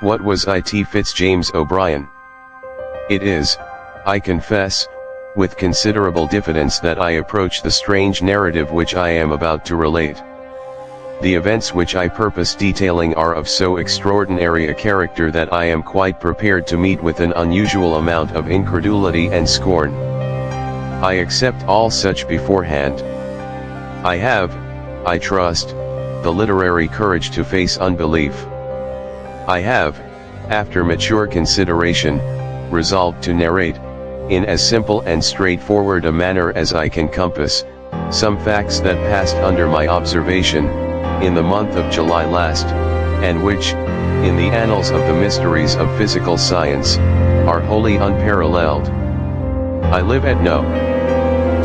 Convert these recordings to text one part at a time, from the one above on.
What was it Fitzjames O'Brien? It is, I confess, with considerable diffidence that I approach the strange narrative which I am about to relate. The events which I purpose detailing are of so extraordinary a character that I am quite prepared to meet with an unusual amount of incredulity and scorn. I accept all such beforehand. I have, I trust, the literary courage to face unbelief. I have, after mature consideration, resolved to narrate, in as simple and straightforward a manner as I can compass, some facts that passed under my observation, in the month of July last, and which, in the annals of the mysteries of physical science, are wholly unparalleled. I live at No.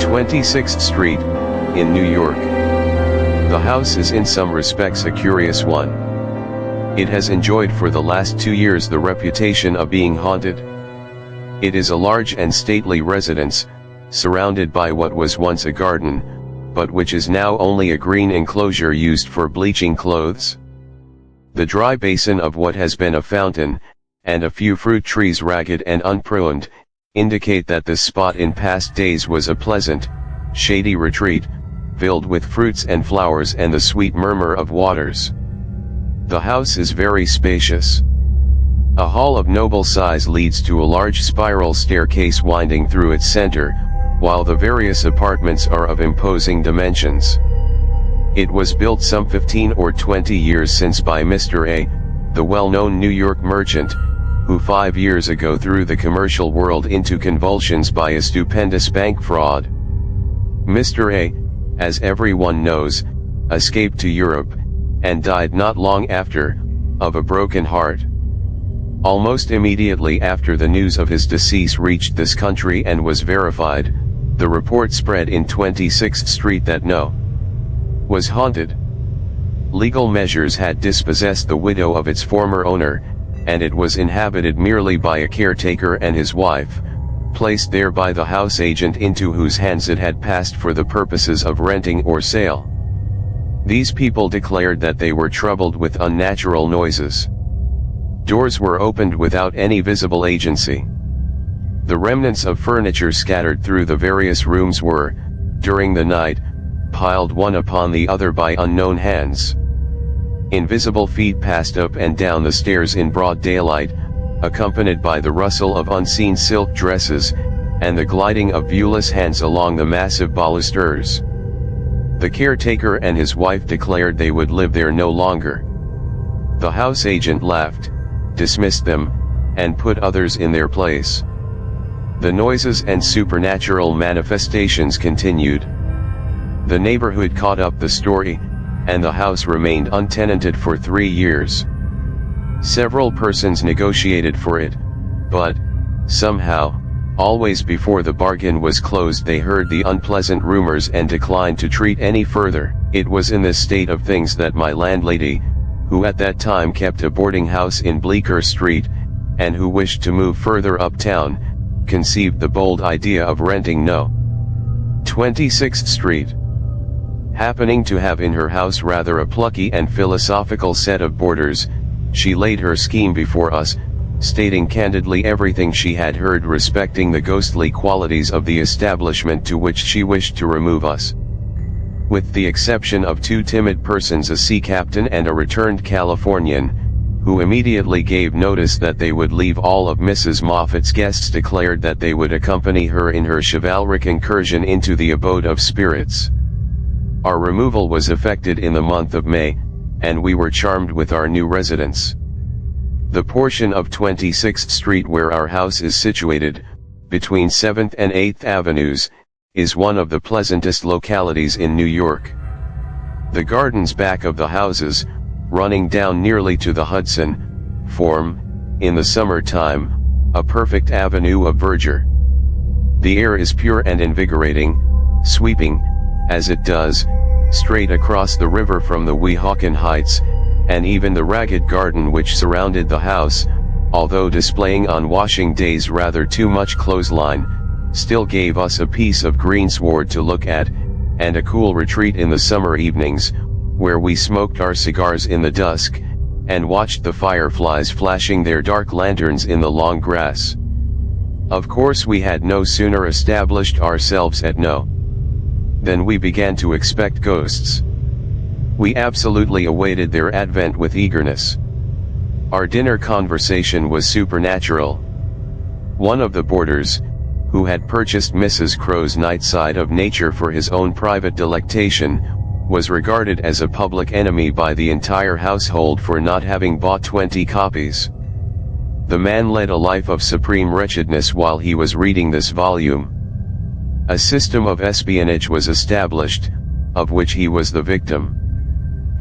26th Street, in New York. The house is in some respects a curious one. It has enjoyed for the last 2 years the reputation of being haunted. It is a large and stately residence, surrounded by what was once a garden, but which is now only a green enclosure used for bleaching clothes. The dry basin of what has been a fountain, and a few fruit trees ragged and unpruned, indicate that this spot in past days was a pleasant, shady retreat, filled with fruits and flowers and the sweet murmur of waters. The house is very spacious. A hall of noble size leads to a large spiral staircase winding through its center, while the various apartments are of imposing dimensions. It was built some 15 or 20 years since by Mr. A., the well-known New York merchant, who 5 years ago threw the commercial world into convulsions by a stupendous bank fraud. Mr. A., as everyone knows, escaped to Europe, and died not long after, of a broken heart. Almost immediately after the news of his decease reached this country and was verified, the report spread in 26th Street that No. was haunted. Legal measures had dispossessed the widow of its former owner, and it was inhabited merely by a caretaker and his wife, placed there by the house agent into whose hands it had passed for the purposes of renting or sale. These people declared that they were troubled with unnatural noises. Doors were opened without any visible agency. The remnants of furniture scattered through the various rooms were, during the night, piled one upon the other by unknown hands. Invisible feet passed up and down the stairs in broad daylight, accompanied by the rustle of unseen silk dresses, and the gliding of viewless hands along the massive balusters. The caretaker and his wife declared they would live there no longer. The house agent laughed, dismissed them, and put others in their place. The noises and supernatural manifestations continued. The neighborhood caught up the story, and the house remained untenanted for 3 years. Several persons negotiated for it, but, somehow, always before the bargain was closed they heard the unpleasant rumors and declined to treat any further. It was in this state of things that my landlady, who at that time kept a boarding house in Bleecker Street, and who wished to move further uptown, conceived the bold idea of renting No. 26th Street. Happening to have in her house rather a plucky and philosophical set of boarders, she laid her scheme before us, stating candidly everything she had heard respecting the ghostly qualities of the establishment to which she wished to remove us. With the exception of 2 timid persons, a sea captain and a returned Californian, who immediately gave notice that they would leave, all of Mrs. Moffat's guests declared that they would accompany her in her chivalric incursion into the abode of spirits. Our removal was effected in the month of May, and we were charmed with our new residence. The portion of 26th Street where our house is situated, between 7th and 8th Avenues, is one of the pleasantest localities in New York. The gardens back of the houses, running down nearly to the Hudson, form, in the summertime, a perfect avenue of verdure. The air is pure and invigorating, sweeping, as it does, straight across the river from the Weehawken Heights, and even the ragged garden which surrounded the house, although displaying on washing days rather too much clothesline, still gave us a piece of greensward to look at, and a cool retreat in the summer evenings, where we smoked our cigars in the dusk, and watched the fireflies flashing their dark lanterns in the long grass. Of course we had no sooner established ourselves at no than we began to expect ghosts. We absolutely awaited their advent with eagerness. Our dinner conversation was supernatural. One of the boarders, who had purchased Mrs. Crow's Night Side of Nature for his own private delectation, was regarded as a public enemy by the entire household for not having bought 20 copies. The man led a life of supreme wretchedness while he was reading this volume. A system of espionage was established, of which he was the victim.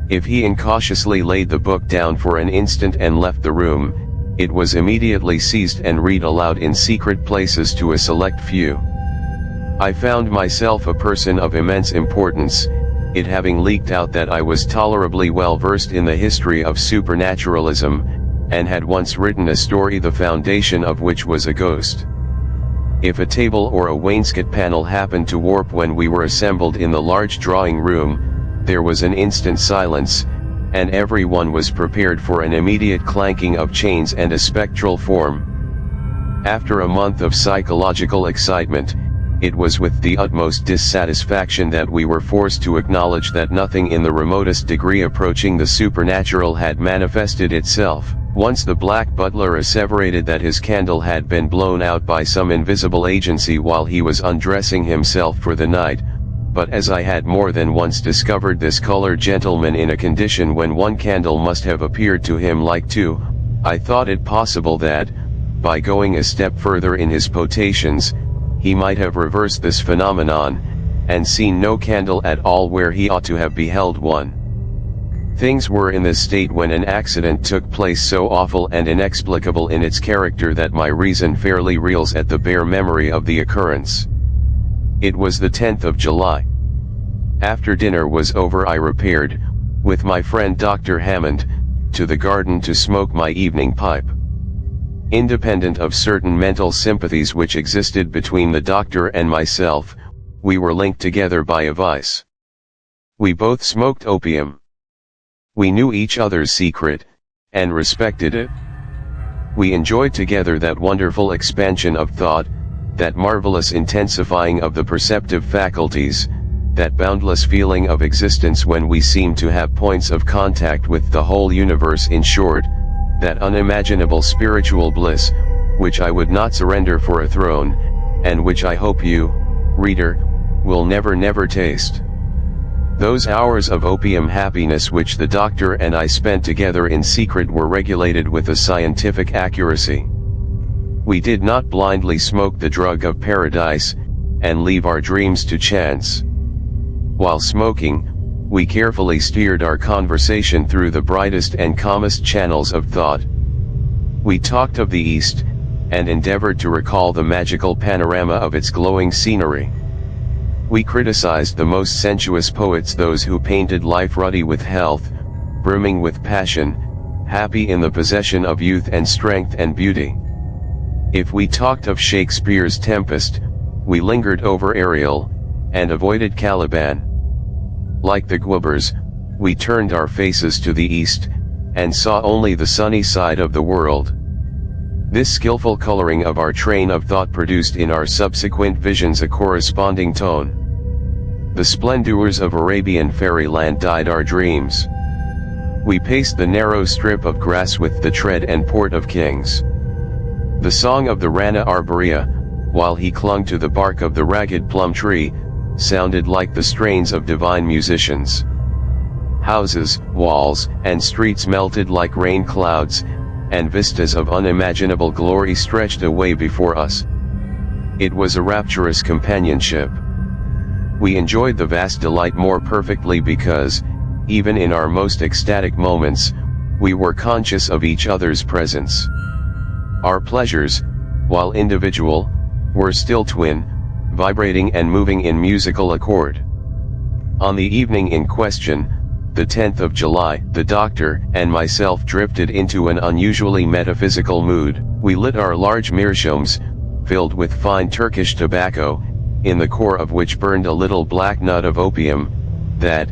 If he incautiously laid the book down for an instant and left the room, it was immediately seized and read aloud in secret places to a select few. I found myself a person of immense importance, it having leaked out that I was tolerably well versed in the history of supernaturalism, and had once written a story the foundation of which was a ghost. If a table or a wainscot panel happened to warp when we were assembled in the large drawing room, there was an instant silence, and everyone was prepared for an immediate clanking of chains and a spectral form. After a month of psychological excitement, it was with the utmost dissatisfaction that we were forced to acknowledge that nothing in the remotest degree approaching the supernatural had manifested itself. Once the black butler asseverated that his candle had been blown out by some invisible agency while he was undressing himself for the night, but as I had more than once discovered this colored gentleman in a condition when one candle must have appeared to him like two, I thought it possible that, by going a step further in his potations, he might have reversed this phenomenon, and seen no candle at all where he ought to have beheld one. Things were in this state when an accident took place so awful and inexplicable in its character that my reason fairly reels at the bare memory of the occurrence. It was the 10th of July. After dinner was over I repaired, with my friend Dr. Hammond, to the garden to smoke my evening pipe. Independent of certain mental sympathies which existed between the doctor and myself, we were linked together by a vice. We both smoked opium. We knew each other's secret, and respected it. We enjoyed together that wonderful expansion of thought, that marvelous intensifying of the perceptive faculties, that boundless feeling of existence when we seem to have points of contact with the whole universe, in short, that unimaginable spiritual bliss, which I would not surrender for a throne, and which I hope you, reader, will never taste. Those hours of opium happiness which the doctor and I spent together in secret were regulated with a scientific accuracy. We did not blindly smoke the drug of paradise, and leave our dreams to chance. While smoking, we carefully steered our conversation through the brightest and calmest channels of thought. We talked of the East, and endeavored to recall the magical panorama of its glowing scenery. We criticized the most sensuous poets, those who painted life ruddy with health, brimming with passion, happy in the possession of youth and strength and beauty. If we talked of Shakespeare's Tempest, we lingered over Ariel, and avoided Caliban. Like the Guebers, we turned our faces to the east, and saw only the sunny side of the world. This skillful coloring of our train of thought produced in our subsequent visions a corresponding tone. The splendors of Arabian fairyland dyed our dreams. We paced the narrow strip of grass with the tread and port of kings. The song of the Rana Arborea, while he clung to the bark of the ragged plum tree, sounded like the strains of divine musicians. Houses, walls, and streets melted like rain clouds, and vistas of unimaginable glory stretched away before us. It was a rapturous companionship. We enjoyed the vast delight more perfectly because, even in our most ecstatic moments, we were conscious of each other's presence. Our pleasures, while individual, were still twin, vibrating and moving in musical accord. On the evening in question, the 10th of July, the doctor and myself drifted into an unusually metaphysical mood. We lit our large meerschaums, filled with fine Turkish tobacco, in the core of which burned a little black nut of opium, that,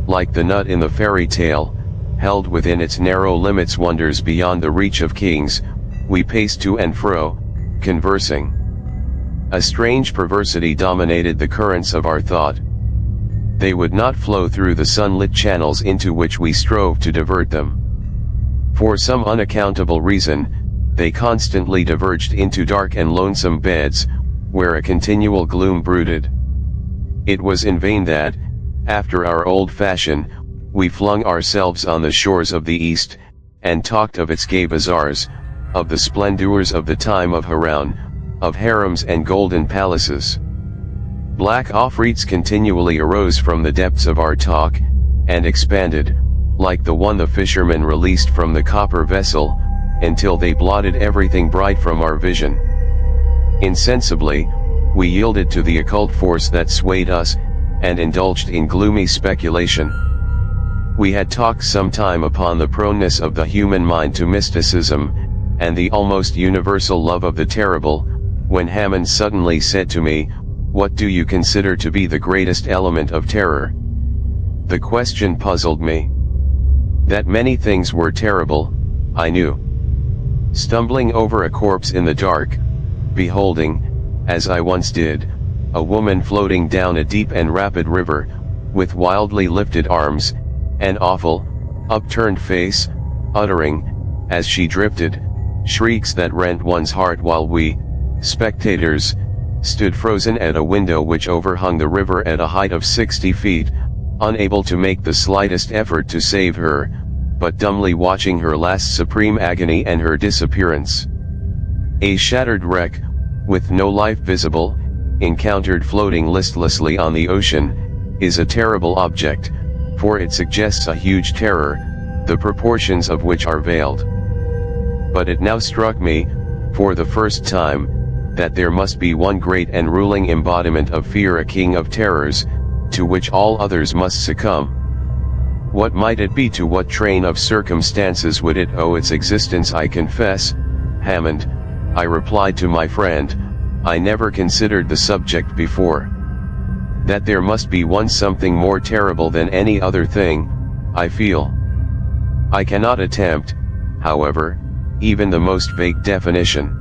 like the nut in the fairy tale, held within its narrow limits wonders beyond the reach of kings, we paced to and fro, conversing. A strange perversity dominated the currents of our thought. They would not flow through the sunlit channels into which we strove to divert them. For some unaccountable reason, they constantly diverged into dark and lonesome beds, where a continual gloom brooded. It was in vain that, after our old fashion, we flung ourselves on the shores of the East, and talked of its gay bazaars, of the splendors of the time of Haroun, of harems and golden palaces. Black afrits continually arose from the depths of our talk, and expanded, like the one the fisherman released from the copper vessel, until they blotted everything bright from our vision. Insensibly, we yielded to the occult force that swayed us, and indulged in gloomy speculation. We had talked some time upon the proneness of the human mind to mysticism, and the almost universal love of the terrible, when Hammond suddenly said to me, "What do you consider to be the greatest element of terror?" The question puzzled me. That many things were terrible, I knew. Stumbling over a corpse in the dark, beholding, as I once did, a woman floating down a deep and rapid river, with wildly lifted arms, an awful, upturned face, uttering, as she drifted, shrieks that rent one's heart, while we, spectators, stood frozen at a window which overhung the river at a height of 60 feet, unable to make the slightest effort to save her, but dumbly watching her last supreme agony and her disappearance. A shattered wreck, with no life visible, encountered floating listlessly on the ocean, is a terrible object, for it suggests a huge terror, the proportions of which are veiled. But it now struck me, for the first time, that there must be one great and ruling embodiment of fear, a king of terrors, to which all others must succumb. What might it be? To what train of circumstances would it owe its existence? I confess, Hammond, I replied to my friend, I never considered the subject before. That there must be one something more terrible than any other thing, I feel. I cannot attempt, however, even the most vague definition.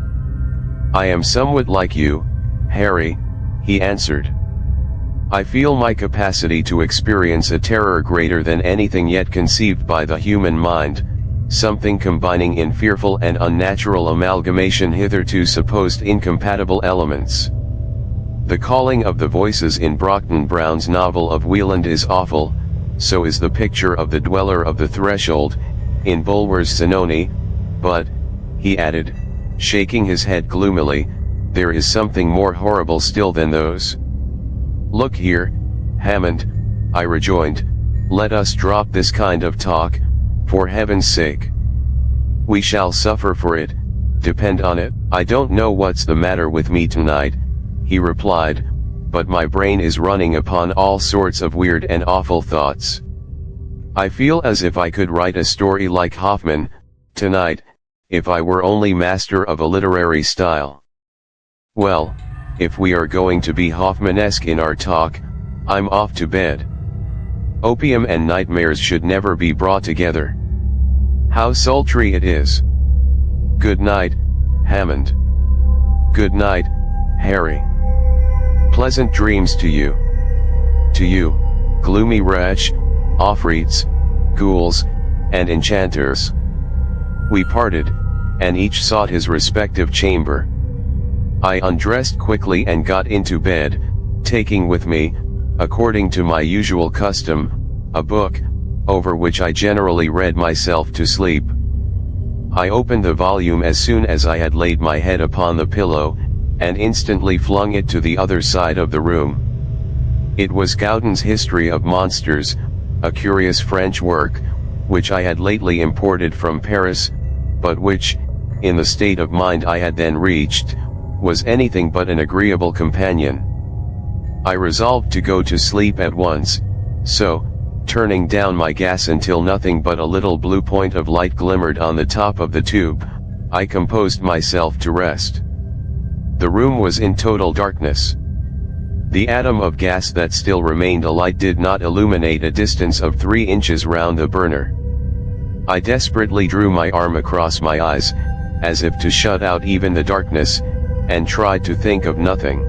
I am somewhat like you, Harry, he answered. I feel my capacity to experience a terror greater than anything yet conceived by the human mind, something combining in fearful and unnatural amalgamation hitherto supposed incompatible elements. The calling of the voices in Brockton Brown's novel of Wieland is awful, so is the picture of the dweller of the threshold, in Bulwer's Zanoni, but, he added, shaking his head gloomily, there is something more horrible still than those. Look here, Hammond, I rejoined, let us drop this kind of talk, for heaven's sake. We shall suffer for it, depend on it. I don't know what's the matter with me tonight, he replied, but my brain is running upon all sorts of weird and awful thoughts. I feel as if I could write a story like Hoffman, tonight, if I were only master of a literary style. Well, if we are going to be Hoffmanesque in our talk, I'm off to bed. Opium and nightmares should never be brought together. How sultry it is. Good night, Hammond. Good night, Harry. Pleasant dreams to you. To you, gloomy wretch, afrits, ghouls, and enchanters. We parted, and each sought his respective chamber. I undressed quickly and got into bed, taking with me, according to my usual custom, a book, over which I generally read myself to sleep. I opened the volume as soon as I had laid my head upon the pillow, and instantly flung it to the other side of the room. It was Gaudin's History of Monsters, a curious French work, which I had lately imported from Paris, but which, in the state of mind I had then reached, was anything but an agreeable companion. I resolved to go to sleep at once, so, turning down my gas until nothing but a little blue point of light glimmered on the top of the tube, I composed myself to rest. The room was in total darkness. The atom of gas that still remained alight did not illuminate a distance of 3 inches round the burner. I desperately drew my arm across my eyes, as if to shut out even the darkness, and tried to think of nothing.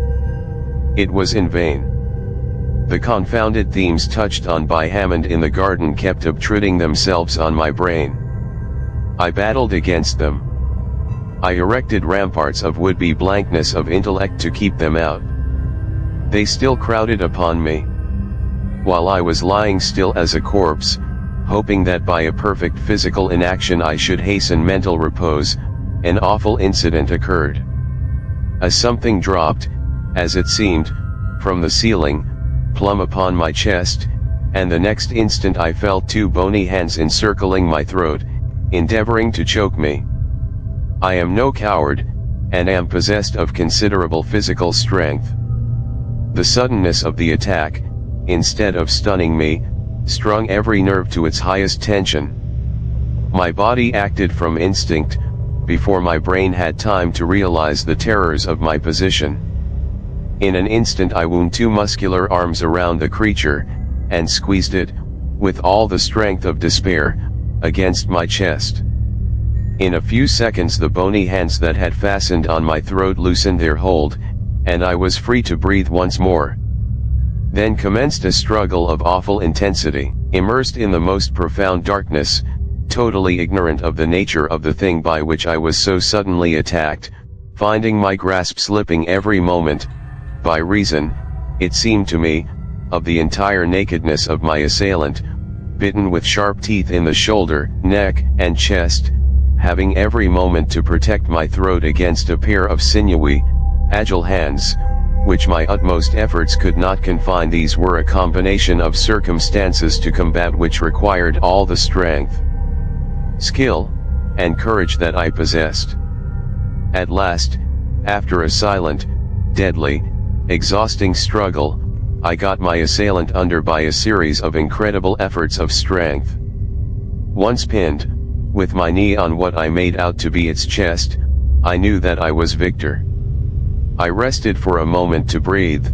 It was in vain. The confounded themes touched on by Hammond in the garden kept obtruding themselves on my brain. I battled against them. I erected ramparts of would-be blankness of intellect to keep them out. They still crowded upon me. While I was lying still as a corpse, hoping that by a perfect physical inaction I should hasten mental repose, an awful incident occurred. A something dropped, as it seemed, from the ceiling, plumb upon my chest, and the next instant I felt two bony hands encircling my throat, endeavoring to choke me. I am no coward, and am possessed of considerable physical strength. The suddenness of the attack, instead of stunning me, strung every nerve to its highest tension. My body acted from instinct, before my brain had time to realize the terrors of my position. In an instant I wound two muscular arms around the creature, and squeezed it, with all the strength of despair, against my chest. In a few seconds the bony hands that had fastened on my throat loosened their hold, and I was free to breathe once more. Then commenced a struggle of awful intensity. Immersed in the most profound darkness, totally ignorant of the nature of the thing by which I was so suddenly attacked, finding my grasp slipping every moment, by reason, it seemed to me, of the entire nakedness of my assailant, bitten with sharp teeth in the shoulder, neck, and chest, having every moment to protect my throat against a pair of sinewy, agile hands, which my utmost efforts could not confine. These were a combination of circumstances to combat which required all the strength, skill, and courage that I possessed. At last, after a silent, deadly, exhausting struggle, I got my assailant under by a series of incredible efforts of strength. Once pinned, with my knee on what I made out to be its chest, I knew that I was victor. I rested for a moment to breathe.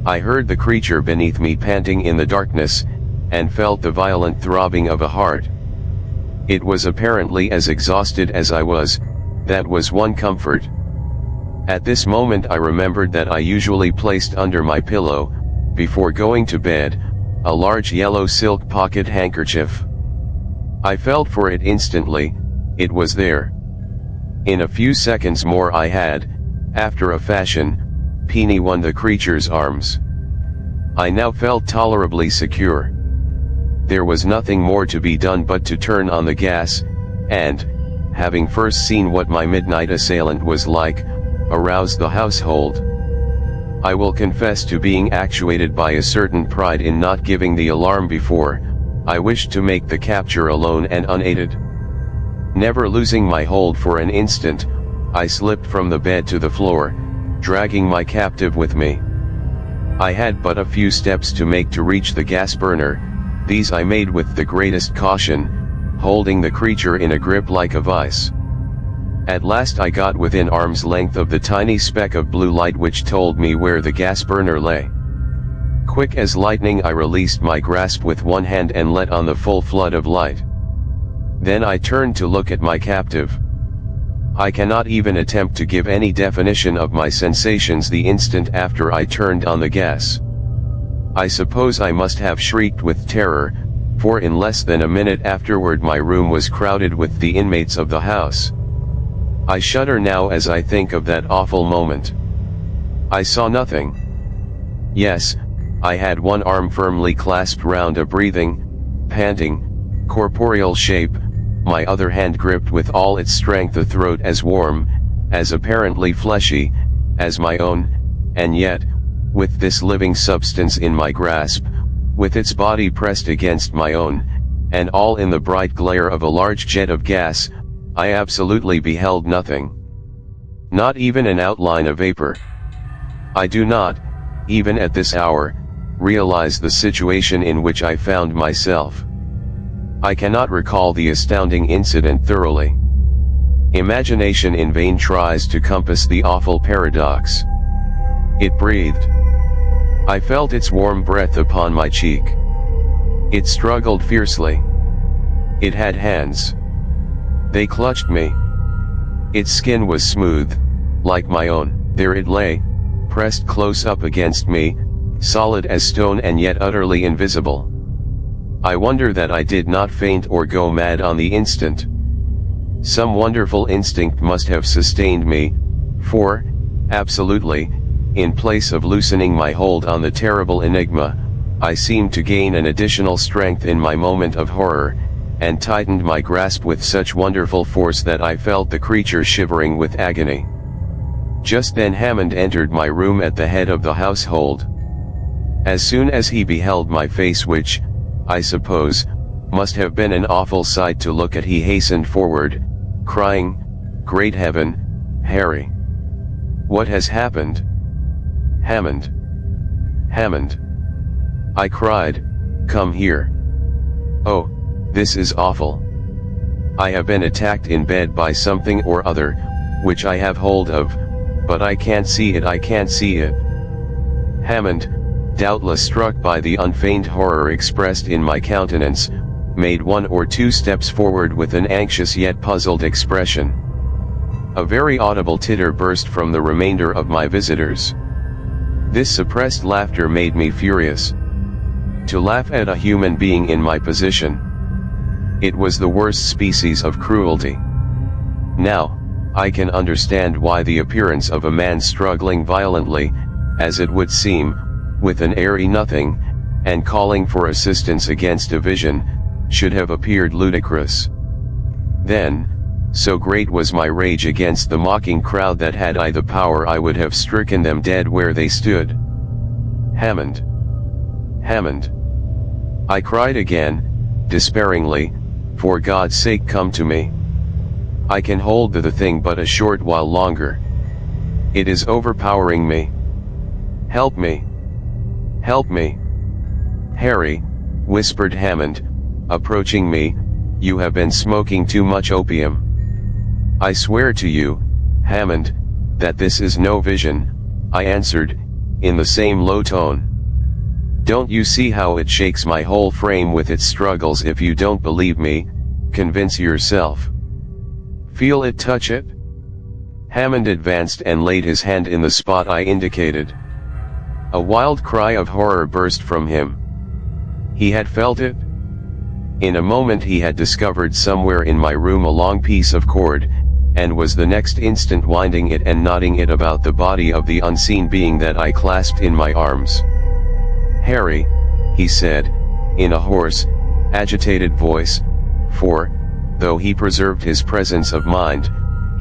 I heard the creature beneath me panting in the darkness, and felt the violent throbbing of a heart. It was apparently as exhausted as I was. That was one comfort. At this moment I remembered that I usually placed under my pillow, before going to bed, a large yellow silk pocket handkerchief. I felt for it instantly. It was there. In a few seconds more I had, after a fashion, pinioned the creature's arms. I now felt tolerably secure. There was nothing more to be done but to turn on the gas, and, having first seen what my midnight assailant was like, arouse the household. I will confess to being actuated by a certain pride in not giving the alarm before. I wished to make the capture alone and unaided. Never losing my hold for an instant, I slipped from the bed to the floor, dragging my captive with me. I had but a few steps to make to reach the gas burner. These I made with the greatest caution, holding the creature in a grip like a vice. At last I got within arm's length of the tiny speck of blue light which told me where the gas burner lay. Quick as lightning I released my grasp with one hand and let on the full flood of light. Then I turned to look at my captive. I cannot even attempt to give any definition of my sensations the instant after I turned on the gas. I suppose I must have shrieked with terror, for in less than a minute afterward my room was crowded with the inmates of the house. I shudder now as I think of that awful moment. I saw nothing. Yes, I had one arm firmly clasped round a breathing, panting, corporeal shape, my other hand gripped with all its strength a throat as warm, as apparently fleshy, as my own, and yet, with this living substance in my grasp, with its body pressed against my own, and all in the bright glare of a large jet of gas, I absolutely beheld nothing. Not even an outline of vapor. I do not, even at this hour, realize the situation in which I found myself. I cannot recall the astounding incident thoroughly. Imagination in vain tries to compass the awful paradox. It breathed. I felt its warm breath upon my cheek. It struggled fiercely. It had hands. They clutched me. Its skin was smooth, like my own. There it lay, pressed close up against me, solid as stone and yet utterly invisible. I wonder that I did not faint or go mad on the instant. Some wonderful instinct must have sustained me, for, absolutely, in place of loosening my hold on the terrible enigma, I seemed to gain an additional strength in my moment of horror, and tightened my grasp with such wonderful force that I felt the creature shivering with agony. Just then Hammond entered my room at the head of the household. As soon as he beheld my face, which, I suppose, must have been an awful sight to look at, he hastened forward, crying, "Great heaven, Harry! What has happened?" "Hammond! Hammond!" I cried, "Come here. Oh, this is awful. I have been attacked in bed by something or other, which I have hold of, but I can't see it, I can't see it." Hammond, doubtless struck by the unfeigned horror expressed in my countenance, made 1 or 2 steps forward with an anxious yet puzzled expression. A very audible titter burst from the remainder of my visitors. This suppressed laughter made me furious. To laugh at a human being in my position. It was the worst species of cruelty. Now, I can understand why the appearance of a man struggling violently, as it would seem, with an airy nothing, and calling for assistance against a vision, should have appeared ludicrous. Then, so great was my rage against the mocking crowd that had I the power I would have stricken them dead where they stood. "Hammond! Hammond!" I cried again, despairingly, "For God's sake, come to me. I can hold the thing but a short while longer. It is overpowering me. Help me! Help me!" "Harry," whispered Hammond, approaching me, "you have been smoking too much opium. I swear to you, Hammond, that this is no vision," I answered, in the same low tone. "Don't you see how it shakes my whole frame with its struggles? If you don't believe me, convince yourself. Feel it, touch it." Hammond advanced and laid his hand in the spot I indicated. A wild cry of horror burst from him. He had felt it. In a moment he had discovered somewhere in my room a long piece of cord, and was the next instant winding it and knotting it about the body of the unseen being that I clasped in my arms. "Harry," he said, in a hoarse, agitated voice, for, though he preserved his presence of mind,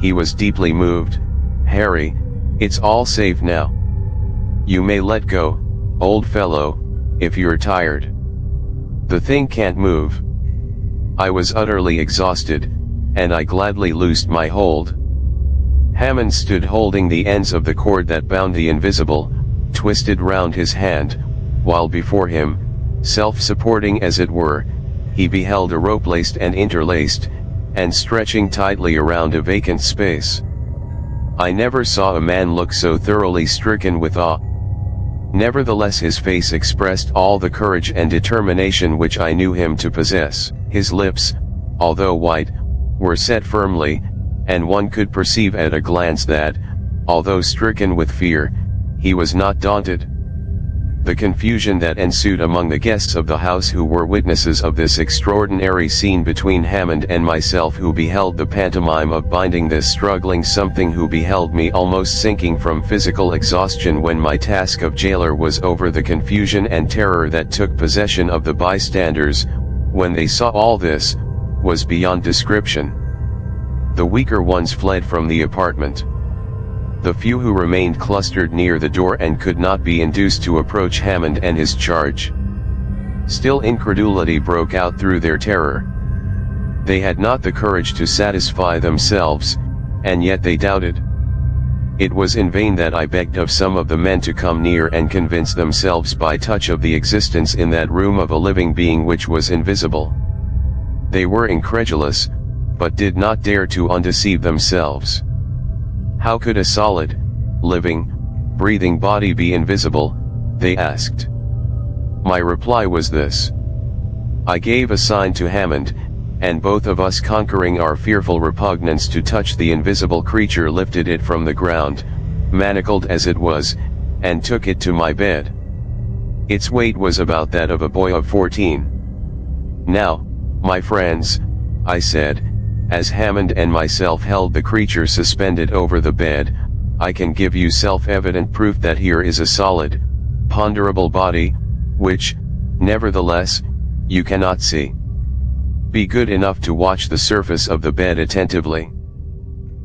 he was deeply moved, "Harry, it's all safe now. You may let go, old fellow, if you're tired. The thing can't move." I was utterly exhausted, and I gladly loosed my hold. Hammond stood holding the ends of the cord that bound the invisible, twisted round his hand, while before him, self-supporting as it were, he beheld a rope laced and interlaced, and stretching tightly around a vacant space. I never saw a man look so thoroughly stricken with awe. Nevertheless his face expressed all the courage and determination which I knew him to possess. His lips, although white, were set firmly, and one could perceive at a glance that, although stricken with fear, he was not daunted. The confusion that ensued among the guests of the house who were witnesses of this extraordinary scene between Hammond and myself, who beheld the pantomime of binding this struggling something, who beheld me almost sinking from physical exhaustion when my task of jailer was over, the confusion and terror that took possession of the bystanders, when they saw all this, was beyond description. The weaker ones fled from the apartment. The few who remained clustered near the door and could not be induced to approach Hammond and his charge. Still incredulity broke out through their terror. They had not the courage to satisfy themselves, and yet they doubted. It was in vain that I begged of some of the men to come near and convince themselves by touch of the existence in that room of a living being which was invisible. They were incredulous, but did not dare to undeceive themselves. How could a solid, living, breathing body be invisible, they asked. My reply was this. I gave a sign to Hammond, and both of us conquering our fearful repugnance to touch the invisible creature lifted it from the ground, manacled as it was, and took it to my bed. Its weight was about that of a boy of 14. "Now, my friends," I said, as Hammond and myself held the creature suspended over the bed, "I can give you self-evident proof that here is a solid, ponderable body, which, nevertheless, you cannot see. Be good enough to watch the surface of the bed attentively."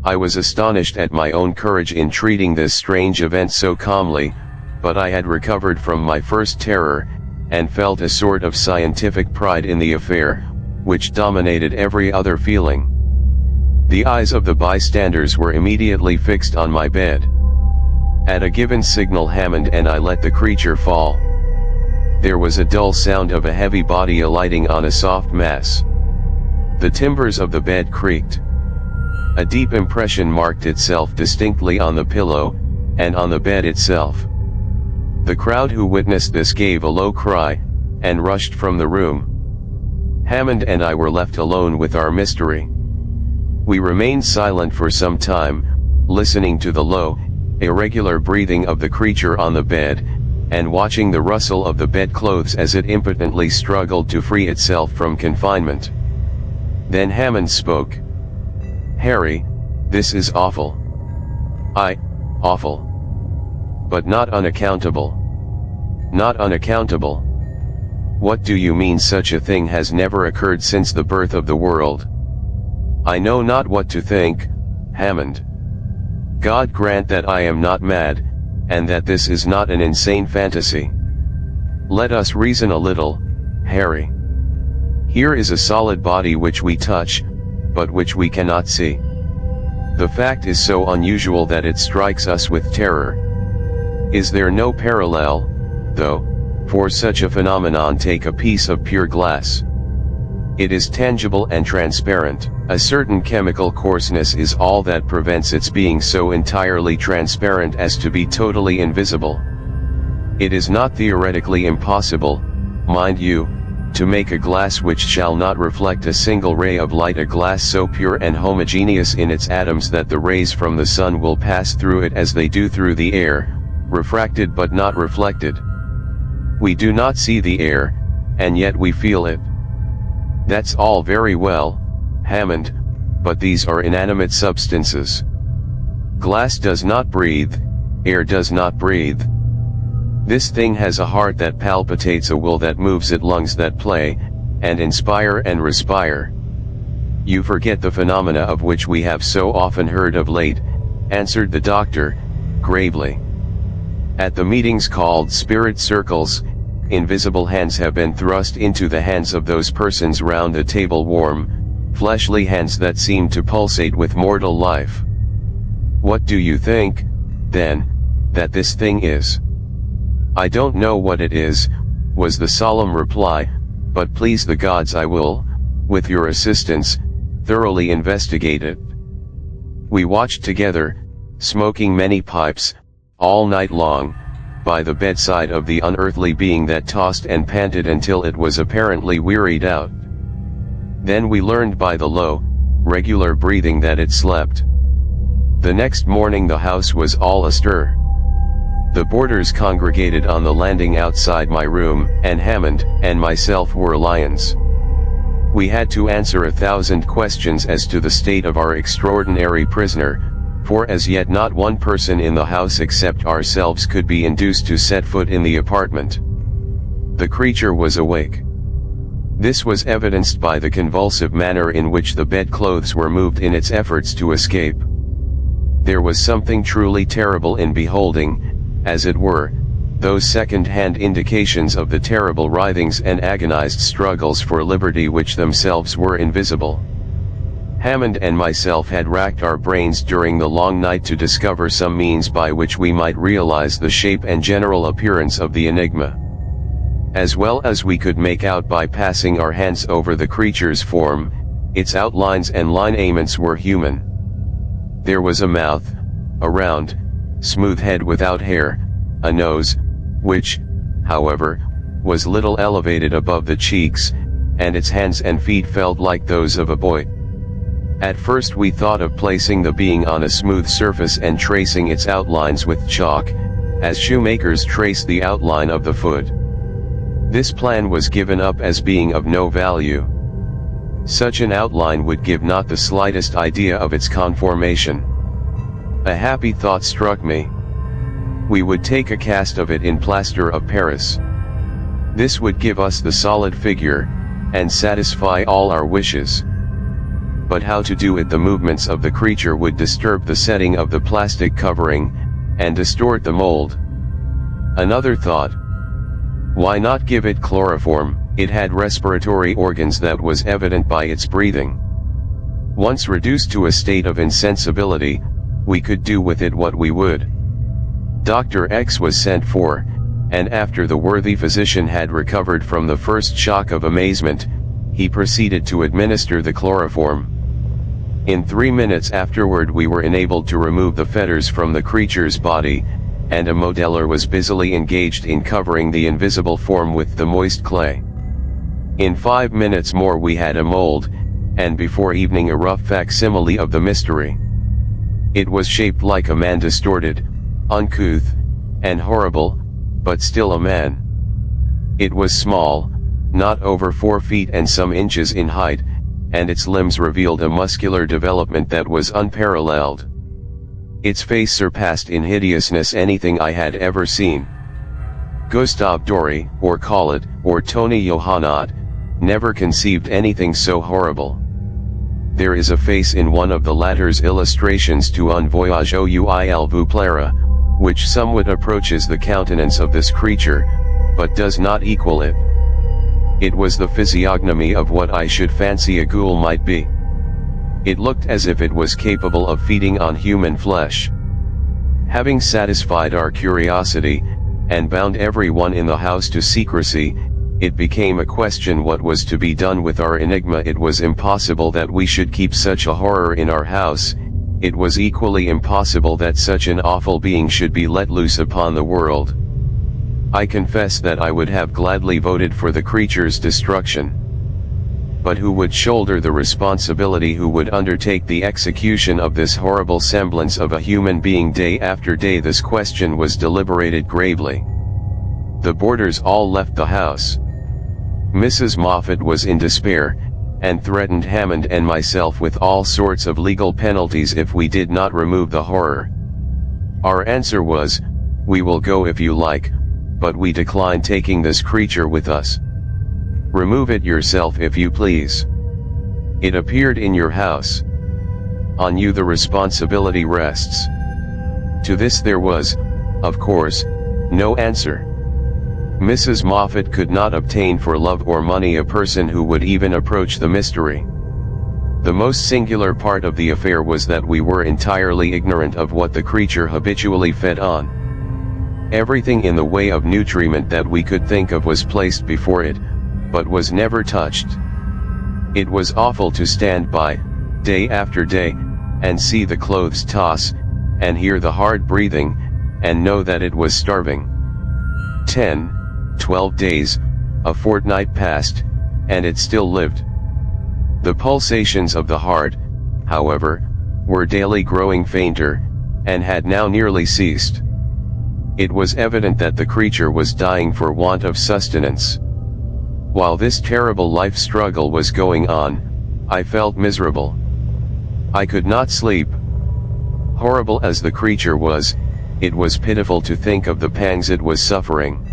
I was astonished at my own courage in treating this strange event so calmly, but I had recovered from my first terror, and felt a sort of scientific pride in the affair, which dominated every other feeling. The eyes of the bystanders were immediately fixed on my bed. At a given signal, Hammond and I let the creature fall. There was a dull sound of a heavy body alighting on a soft mass. The timbers of the bed creaked. A deep impression marked itself distinctly on the pillow, and on the bed itself. The crowd who witnessed this gave a low cry, and rushed from the room. Hammond and I were left alone with our mystery. We remained silent for some time, listening to the low, irregular breathing of the creature on the bed, and watching the rustle of the bedclothes as it impotently struggled to free itself from confinement. Then Hammond spoke. "Harry, this is awful." Awful. But not unaccountable." "Not unaccountable? What do you mean? Such a thing has never occurred since the birth of the world." "I know not what to think, Hammond. God grant that I am not mad, and that this is not an insane fantasy. Let us reason a little, Harry. Here is a solid body which we touch, but which we cannot see. The fact is so unusual that it strikes us with terror. Is there no parallel, though, for such a phenomenon? Take a piece of pure glass. It is tangible and transparent. A certain chemical coarseness is all that prevents its being so entirely transparent as to be totally invisible. It is not theoretically impossible, mind you, to make a glass which shall not reflect a single ray of light, a glass so pure and homogeneous in its atoms that the rays from the sun will pass through it as they do through the air, refracted but not reflected. We do not see the air, and yet we feel it. That's all very well, Hammond, but these are inanimate substances. Glass does not breathe, air does not breathe. This thing has a heart that palpitates, a will that moves it, lungs that play, and inspire and respire. You forget the phenomena of which we have so often heard of late, answered the doctor, gravely. At the meetings called spirit circles, invisible hands have been thrust into the hands of those persons round the table, warm, fleshly hands that seem to pulsate with mortal life. What do you think, then, that this thing is? I don't know what it is, was the solemn reply, but please the gods I will, with your assistance, thoroughly investigate it. We watched together, smoking many pipes, all night long, by the bedside of the unearthly being that tossed and panted until it was apparently wearied out. Then we learned by the low, regular breathing that it slept. The next morning the house was all astir. The boarders congregated on the landing outside my room, and Hammond and myself were lions. We had to answer 1,000 questions as to the state of our extraordinary prisoner, for as yet not one person in the house except ourselves could be induced to set foot in the apartment. The creature was awake. This was evidenced by the convulsive manner in which the bedclothes were moved in its efforts to escape. There was something truly terrible in beholding, as it were, those second-hand indications of the terrible writhings and agonized struggles for liberty which themselves were invisible. Hammond and myself had racked our brains during the long night to discover some means by which we might realize the shape and general appearance of the enigma. As well as we could make out by passing our hands over the creature's form, its outlines and lineaments were human. There was a mouth, a round, smooth head without hair, a nose, which, however, was little elevated above the cheeks, and its hands and feet felt like those of a boy. At first we thought of placing the being on a smooth surface and tracing its outlines with chalk, as shoemakers trace the outline of the foot. This plan was given up as being of no value. Such an outline would give not the slightest idea of its conformation. A happy thought struck me. We would take a cast of it in plaster of Paris. This would give us the solid figure, and satisfy all our wishes. But how to do it? The movements of the creature would disturb the setting of the plastic covering, and distort the mold. Another thought. Why not give it chloroform? It had respiratory organs that was evident by its breathing. Once reduced to a state of insensibility, we could do with it what we would. Dr. X was sent for, and after the worthy physician had recovered from the first shock of amazement, he proceeded to administer the chloroform. In 3 minutes afterward we were enabled to remove the fetters from the creature's body, and a modeller was busily engaged in covering the invisible form with the moist clay. In 5 minutes more we had a mold, and before evening a rough facsimile of the mystery. It was shaped like a man, distorted, uncouth, and horrible, but still a man. It was small, not over 4 feet and some inches in height, and its limbs revealed a muscular development that was unparalleled. Its face surpassed in hideousness anything I had ever seen. Gustave Doré, or Collet, or Tony Johannot, never conceived anything so horrible. There is a face in one of the latter's illustrations to Un Voyage au Il vous plaira, which somewhat approaches the countenance of this creature, but does not equal it. It was the physiognomy of what I should fancy a ghoul might be. It looked as if it was capable of feeding on human flesh. Having satisfied our curiosity, and bound everyone in the house to secrecy, it became a question what was to be done with our enigma. It was impossible that we should keep such a horror in our house. It was equally impossible that such an awful being should be let loose upon the world. I confess that I would have gladly voted for the creature's destruction. But who would shoulder the responsibility? Who would undertake the execution of this horrible semblance of a human being? Day after day this question was deliberated gravely. The boarders all left the house. Mrs. Moffat was in despair, and threatened Hammond and myself with all sorts of legal penalties if we did not remove the horror. Our answer was, "We will go if you like, but we decline taking this creature with us. Remove it yourself if you please. It appeared in your house. On you the responsibility rests." To this there was, of course, no answer. Mrs. Moffat could not obtain for love or money a person who would even approach the mystery. The most singular part of the affair was that we were entirely ignorant of what the creature habitually fed on. Everything in the way of nutriment that we could think of was placed before it, but was never touched. It was awful to stand by, day after day, and see the clothes toss, and hear the hard breathing, and know that it was starving. 10, 12 days, a fortnight passed, and it still lived. The pulsations of the heart, however, were daily growing fainter, and had now nearly ceased. It was evident that the creature was dying for want of sustenance. While this terrible life struggle was going on, I felt miserable. I could not sleep. Horrible as the creature was, it was pitiful to think of the pangs it was suffering.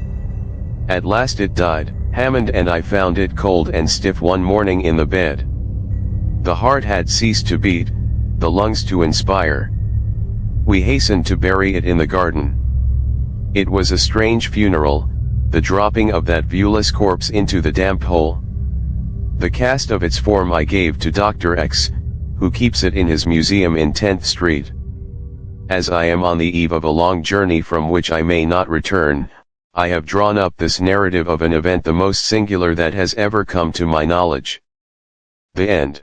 At last it died. Hammond and I found it cold and stiff one morning in the bed. The heart had ceased to beat, the lungs to inspire. We hastened to bury it in the garden. It was a strange funeral, the dropping of that viewless corpse into the damp hole. The cast of its form I gave to Dr. X, who keeps it in his museum in 10th Street. As I am on the eve of a long journey from which I may not return, I have drawn up this narrative of an event the most singular that has ever come to my knowledge. The end.